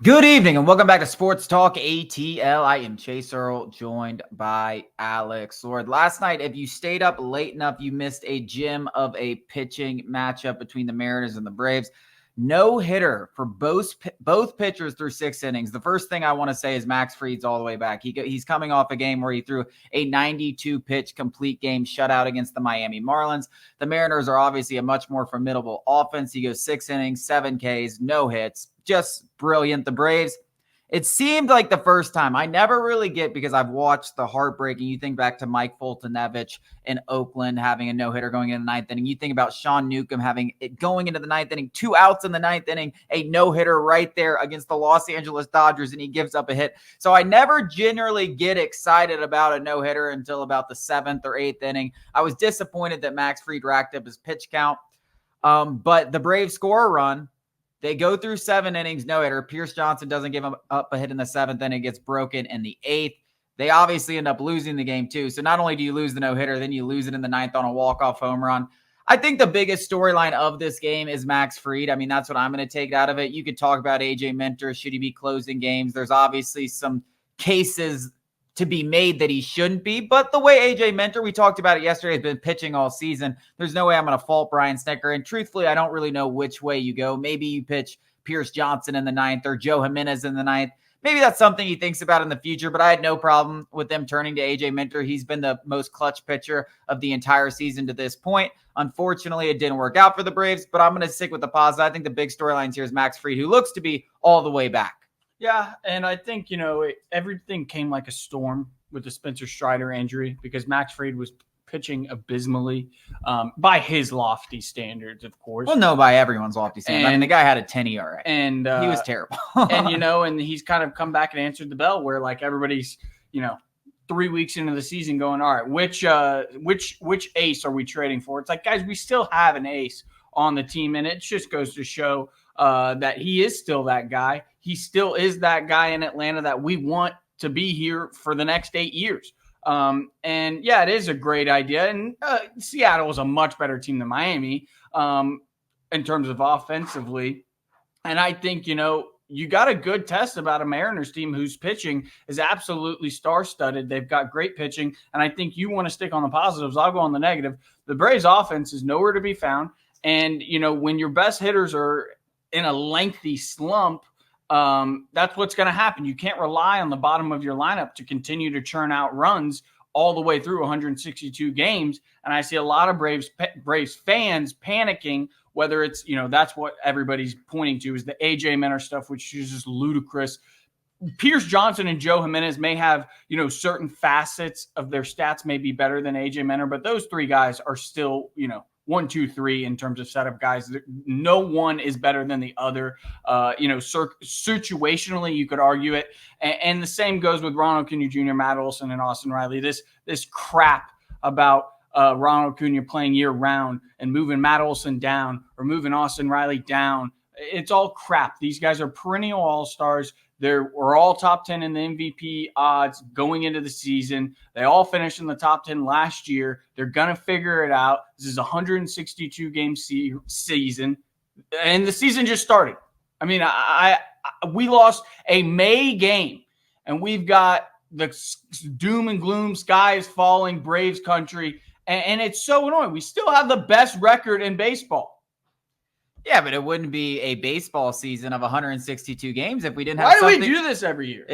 Good evening and welcome back to Sports Talk ATL. I am Chase Earl, joined by Alex Lord. Last night, if you stayed up late enough, you missed a gem of a pitching matchup between the Mariners and the Braves. No hitter for both pitchers through 6 innings. The first thing I want to say is Max Fried's all the way back. He's coming off a game where he threw a 92 pitch complete game shutout against the Miami Marlins. The Mariners are obviously a much more formidable offense. He goes 6 innings, 7 Ks, no hits. Just brilliant. The Braves, it seemed like the first time. I never really get, because I've watched the heartbreaking. You think back to Mike Foltynewicz in Oakland having a no-hitter going into the ninth inning. You think about Sean Newcomb having it going into the ninth inning, 2 outs in the ninth inning, a no-hitter right there against the Los Angeles Dodgers, and he gives up a hit. So I never generally get excited about a no-hitter until about the 7th or 8th inning. I was disappointed that Max Fried racked up his pitch count. But the Braves score a run. They go through 7 innings, no hitter. Pierce Johnson doesn't give him up a hit in the 7th, then it gets broken in the 8th. They obviously end up losing the game too. So not only do you lose the no hitter, then you lose it in the 9th on a walk-off home run. I think the biggest storyline of this game is Max Fried. I mean, that's what I'm going to take out of it. You could talk about AJ Minter. Should he be closing games? There's obviously some cases to be made that he shouldn't be. But the way AJ Minter, we talked about it yesterday, has been pitching all season. There's no way I'm going to fault Brian Snitker. And truthfully, I don't really know which way you go. Maybe you pitch Pierce Johnson in the 9th or Joe Jimenez in the 9th. Maybe that's something he thinks about in the future, but I had no problem with them turning to AJ Minter. He's been the most clutch pitcher of the entire season to this point. Unfortunately, it didn't work out for the Braves, but I'm going to stick with the positive. I think the big storylines here is Max Fried, who looks to be all the way back. Yeah, and I think, everything came like a storm with the Spencer Strider injury because Max Fried was pitching abysmally by his lofty standards, of course. Well, no, by everyone's lofty standards. I mean, the guy had a 10 ERA, and he was terrible. and he's kind of come back and answered the bell where, like, everybody's, 3 weeks into the season going, all right, which ace are we trading for? It's like, guys, we still have an ace on the team, and it just goes to show that he is still that guy. He still is that guy in Atlanta that we want to be here for the next 8 years. And yeah, it is a great idea. And Seattle is a much better team than Miami in terms of offensively. And I think, you got a good test about a Mariners team whose pitching is absolutely star-studded. They've got great pitching. And I think you want to stick on the positives. I'll go on the negative. The Braves offense is nowhere to be found. And, when your best hitters are in a lengthy slump, that's what's going to happen. You can't rely on the bottom of your lineup to continue to churn out runs all the way through 162 games. And I see a lot of Braves fans panicking, whether it's, that's what everybody's pointing to is the AJ Minter stuff, which is just ludicrous. Pierce Johnson and Joe Jimenez may have, certain facets of their stats may be better than AJ Minter, but those 3 guys are still, 1, 2, 3 in terms of setup guys. No one is better than the other. Situationally, you could argue it. And the same goes with Ronald Acuna Jr., Matt Olson, and Austin Riley. This crap about Ronald Acuna playing year-round and moving Matt Olson down or moving Austin Riley down, it's all crap. These guys are perennial all-stars. We're all top 10 in the MVP odds going into the season. They all finished in the top 10 last year. They're going to figure it out. This is a 162-game season, and the season just started. I mean, we lost a May game, and we've got the doom and gloom, skies falling, Braves country, and it's so annoying. We still have the best record in baseball. Yeah, but it wouldn't be a baseball season of 162 games if we didn't have. Why do we do this every year?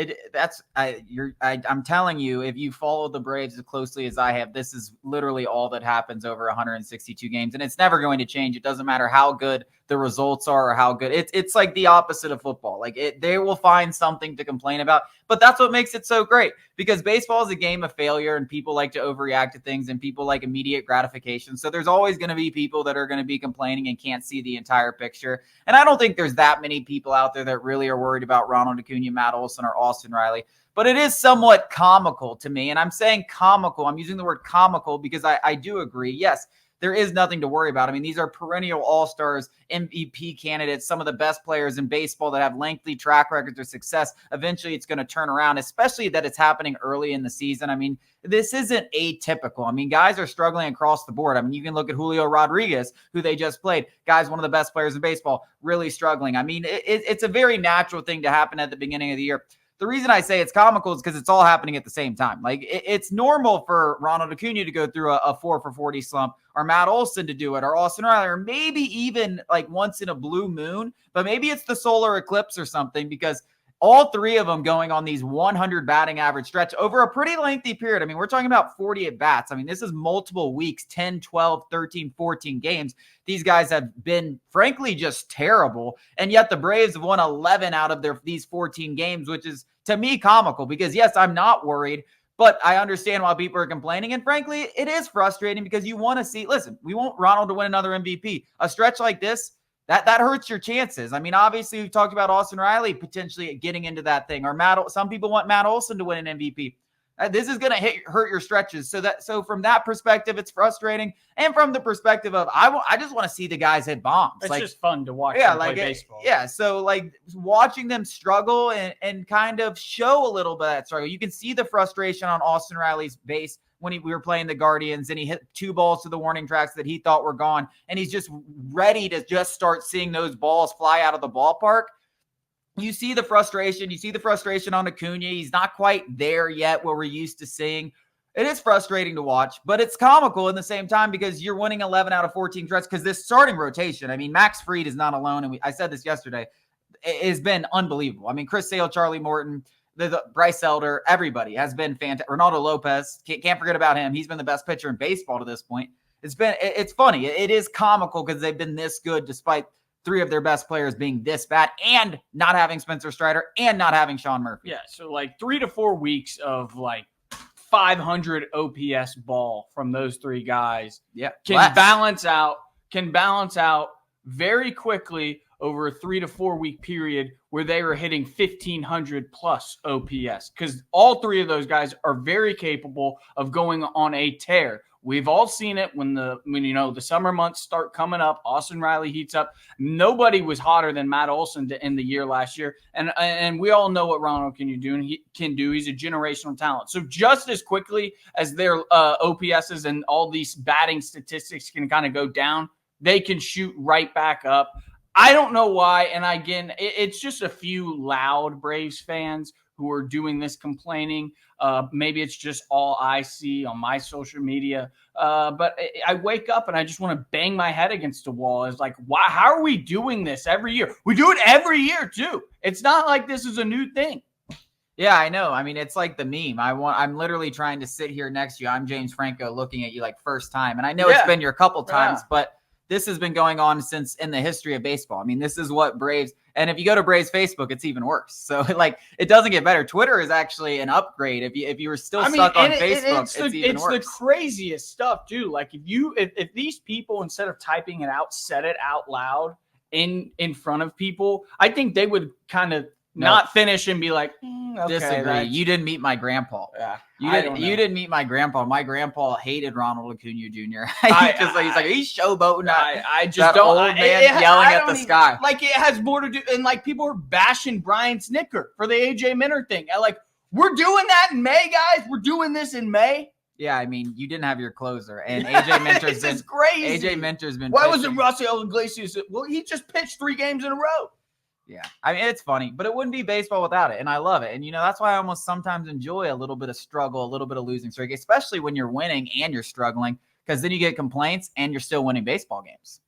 I'm telling you, if you follow the Braves as closely as I have, this is literally all that happens over 162 games, and it's never going to change. It doesn't matter how good the results are or how good it's like the opposite of football. They will find something to complain about, but that's what makes it so great, because baseball is a game of failure and people like to overreact to things and people like immediate gratification. So there's always going to be people that are going to be complaining and can't see the entire picture. And I don't think there's that many people out there that really are worried about Ronald Acuna, Matt Olson, or Austin Riley. But it is somewhat comical to me. And I'm saying comical. I'm using the word comical because I do agree. Yes, there is nothing to worry about. I mean, these are perennial all-stars, MVP candidates, some of the best players in baseball that have lengthy track records of success. Eventually, it's going to turn around, especially that it's happening early in the season. I mean, this isn't atypical. I mean, guys are struggling across the board. I mean, you can look at Julio Rodriguez, who they just played. Guy's one of the best players in baseball, really struggling. I mean, it's a very natural thing to happen at the beginning of the year. The reason I say it's comical is because it's all happening at the same time. Like, it's normal for Ronald Acuna to go through a 4 for 40 slump, or Matt Olson to do it, or Austin Riley, or maybe even like once in a blue moon, but maybe it's the solar eclipse or something, because all three of them going on these 100 batting average stretch over a pretty lengthy period. I mean, we're talking about 40 at bats. I mean, this is multiple weeks, 10, 12, 13, 14 games. These guys have been, frankly, just terrible. And yet the Braves have won 11 out of these 14 games, which is, to me, comical, because, yes, I'm not worried, but I understand why people are complaining. And frankly, it is frustrating because you want to see, listen, we want Ronald to win another MVP. A stretch like this, that hurts your chances. I mean, obviously, we've talked about Austin Riley potentially getting into that thing, or some people want Matt Olson to win an MVP. This is going to hurt your stretches. So from that perspective, it's frustrating. And from the perspective of, I just want to see the guys hit bombs. It's just fun to watch them play baseball. Yeah, so like watching them struggle and kind of show a little bit of that struggle. You can see the frustration on Austin Riley's base when we were playing the Guardians, and he hit 2 balls to the warning tracks that he thought were gone, and he's just ready to just start seeing those balls fly out of the ballpark. You see the frustration. You see the frustration on Acuna. He's not quite there yet where we're used to seeing. It is frustrating to watch, but it's comical in the same time because you're winning 11 out of 14 stretch, because this starting rotation, I mean, Max Fried is not alone, and I said this yesterday, it has been unbelievable. I mean, Chris Sale, Charlie Morton, the Bryce Elder, everybody has been fantastic. Ronaldo Lopez, can't forget about him. He's been the best pitcher in baseball to this point. It's funny. It is comical because they've been this good despite 3 of their best players being this bad, and not having Spencer Strider, and not having Sean Murphy. Yeah, so like 3 to 4 weeks of like 500 OPS ball from those 3 guys. Yeah, can balance out very quickly over a 3 to 4 week period where they were hitting 1,500 plus OPS, because all 3 of those guys are very capable of going on a tear. We've all seen it when the summer months start coming up. Austin Riley heats up. Nobody was hotter than Matt Olson to end the year last year, and we all know what Ronald can do. He's a generational talent. So just as quickly as their OPSs and all these batting statistics can kind of go down, they can shoot right back up. I don't know why. And again, it's just a few loud Braves fans who are doing this complaining. Maybe it's just all I see on my social media. But I wake up and I just want to bang my head against the wall. It's like, why? How are we doing this every year? We do it every year too. It's not like this is a new thing. Yeah, I know. I mean, it's like the meme. I'm literally trying to sit here next to you. I'm James Franco looking at you like first time. And I know it's been your couple times, but this has been going on since in the history of baseball. I mean, this is what Braves, and if you go to Braves Facebook, it's even worse. So like, it doesn't get better. Twitter is actually an upgrade. If you were still stuck on Facebook, it's even worse. It's the craziest stuff too. Like if these people, instead of typing it out, said it out loud in front of people, I think they would kind of not finish and be like, okay, disagree. You didn't meet my grandpa. Yeah, you didn't meet my grandpa. My grandpa hated Ronald Acuna Jr. He's like, he's showboating. I just don't. Old man yelling at the sky. Like, it has more to do. And like, people are bashing Brian Snicker for the AJ Minter thing. And like, we're doing that in May, guys. We're doing this in May. Yeah, I mean, you didn't have your closer, and AJ Minter's been crazy. AJ Minter's been. Why wasn't Rafael Iglesias? Well, he just pitched 3 games in a row. Yeah, I mean, it's funny, but it wouldn't be baseball without it, and I love it. And, that's why I almost sometimes enjoy a little bit of struggle, a little bit of losing streak, especially when you're winning and you're struggling, because then you get complaints and you're still winning baseball games.